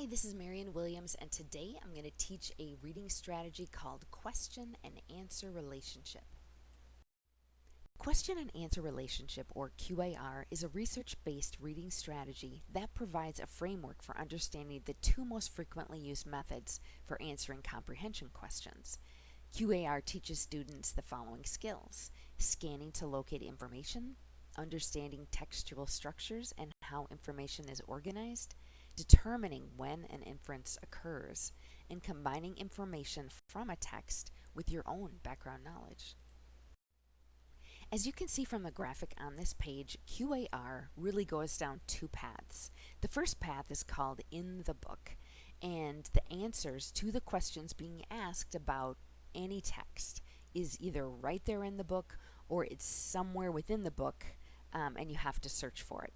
this is Marian Williams, and today I'm going to teach a reading strategy called Question and Answer Relationship. Question and Answer Relationship, or QAR, is a research-based reading strategy that provides a framework for understanding the two most frequently used methods for answering comprehension questions. QAR teaches students the following skills: scanning to locate information, understanding textual structures and how information is organized, determining when an inference occurs, and combining information from a text with your own background knowledge. As you can see from the graphic on this page, QAR really goes down two paths. The first path is called In the Book, and the answers to the questions being asked about any text is either right there in the book or it's somewhere within the book, and you have to search for it.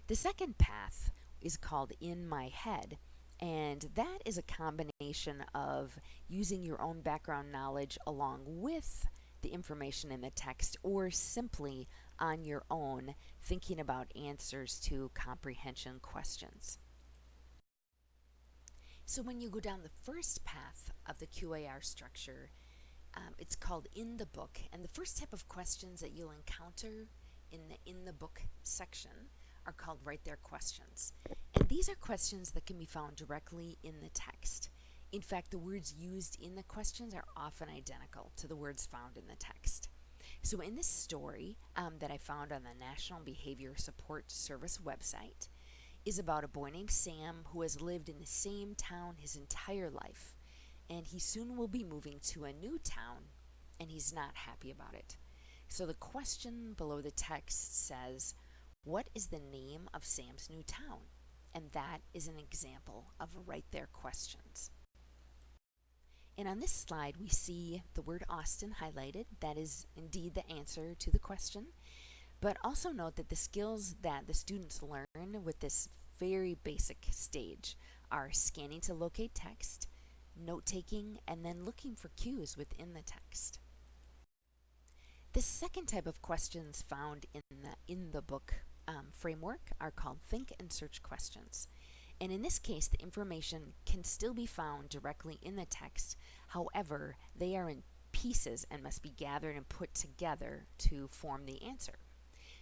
The second path is called In My Head, and that is a combination of using your own background knowledge along with the information in the text, or simply on your own thinking about answers to comprehension questions. So when you go down the first path of the QAR structure, it's called In the Book, and the first type of questions that you'll encounter in the book section are called Right There questions. And these are questions that can be found directly in the text. In fact, the words used in the questions are often identical to the words found in the text. So in this story that I found on the National Behavior Support Service website is about a boy named Sam who has lived in the same town his entire life, and he soon will be moving to a new town, and he's not happy about it. So the question below the text says, what is the name of Sam's new town? And that is an example of Right There questions. And on this slide, we see the word Austin highlighted. That is indeed the answer to the question. But also note that the skills that the students learn with this very basic stage are scanning to locate text, note-taking, and then looking for cues within the text. The second type of questions found in the book framework are called Think and Search questions. And in this case, the information can still be found directly in the text. However, they are in pieces and must be gathered and put together to form the answer.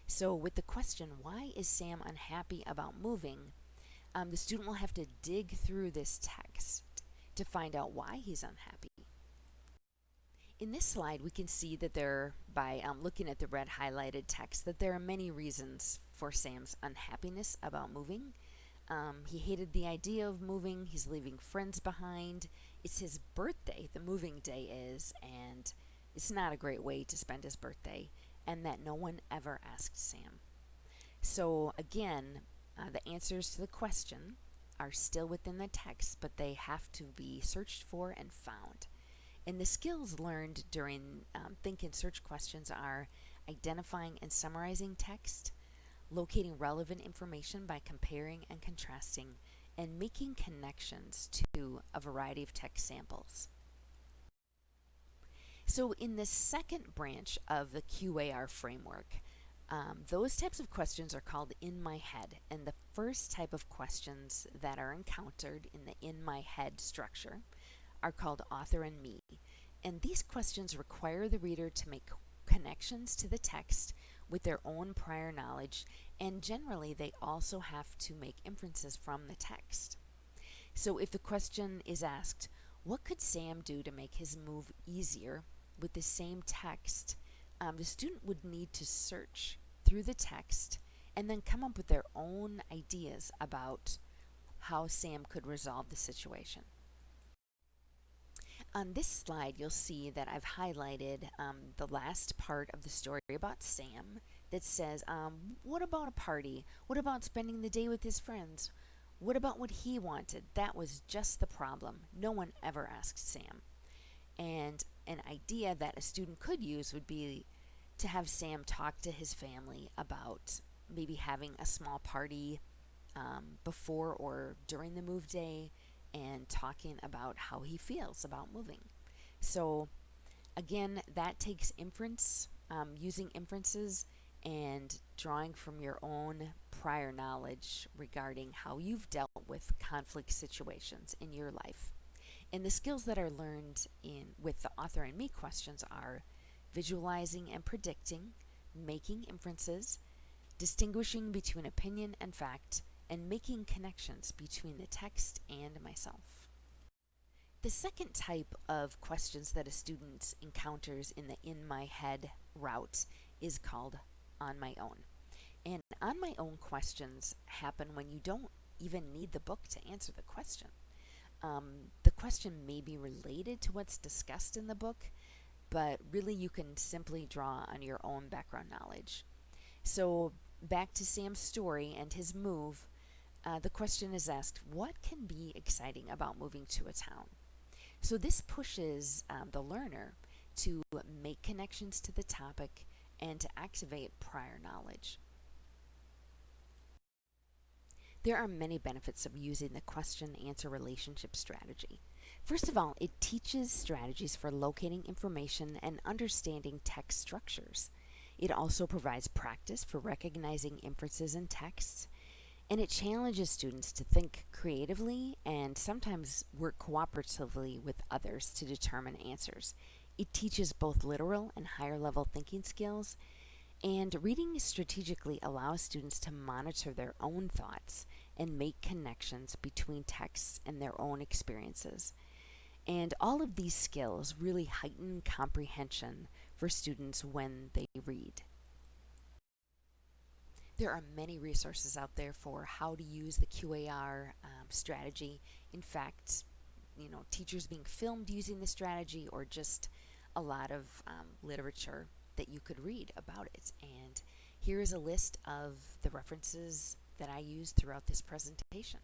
So with the question, why is Sam unhappy about moving? The student will have to dig through this text to find out why he's unhappy. In this slide, we can see that by looking at the red highlighted text, that there are many reasons for Sam's unhappiness about moving. He hated the idea of moving. He's leaving friends behind. It's his birthday, the moving day is, and it's not a great way to spend his birthday, and that no one ever asked Sam. So again, the answers to the question are still within the text, but they have to be searched for and found. And the skills learned during Think and Search questions are identifying and summarizing text, locating relevant information by comparing and contrasting, and making connections to a variety of text samples. So in the second branch of the QAR framework, those types of questions are called In My Head, and the first type of questions that are encountered in the In My Head structure are called Author and Me. And these questions require the reader to make connections to the text with their own prior knowledge, and generally they also have to make inferences from the text. So if the question is asked, what could Sam do to make his move easier with the same text, the student would need to search through the text and then come up with their own ideas about how Sam could resolve the situation. On this slide, you'll see that I've highlighted the last part of the story about Sam that says, what about a party? What about spending the day with his friends? What about what he wanted? That was just the problem. No one ever asked Sam. And an idea that a student could use would be to have Sam talk to his family about maybe having a small party before or during the move day, and talking about how he feels about moving. So again, that takes inference, using inferences and drawing from your own prior knowledge regarding how you've dealt with conflict situations in your life. And the skills that are learned in with the author and me questions are visualizing and predicting, making inferences, distinguishing between opinion and fact, and making connections between the text and myself. The second type of questions that a student encounters in the in my head route is called on my own. And on my own questions happen when you don't even need the book to answer the question. The question may be related to what's discussed in the book, but really you can simply draw on your own background knowledge. So, back to Sam's story and his move, the question is asked, what can be exciting about moving to a town? So, this pushes the learner to make connections to the topic and to activate prior knowledge. There are many benefits of using the question answer relationship strategy. First of all, it teaches strategies for locating information and understanding text structures. It also provides practice for recognizing inferences in texts, and it challenges students to think creatively and sometimes work cooperatively with others to determine answers. It teaches both literal and higher level thinking skills, and reading strategically allows students to monitor their own thoughts and make connections between texts and their own experiences. And all of these skills really heighten comprehension for students when they read. There are many resources out there for how to use the QAR strategy. In fact, teachers being filmed using the strategy, or just a lot of literature that you could read about it. And here is a list of the references that I used throughout this presentation.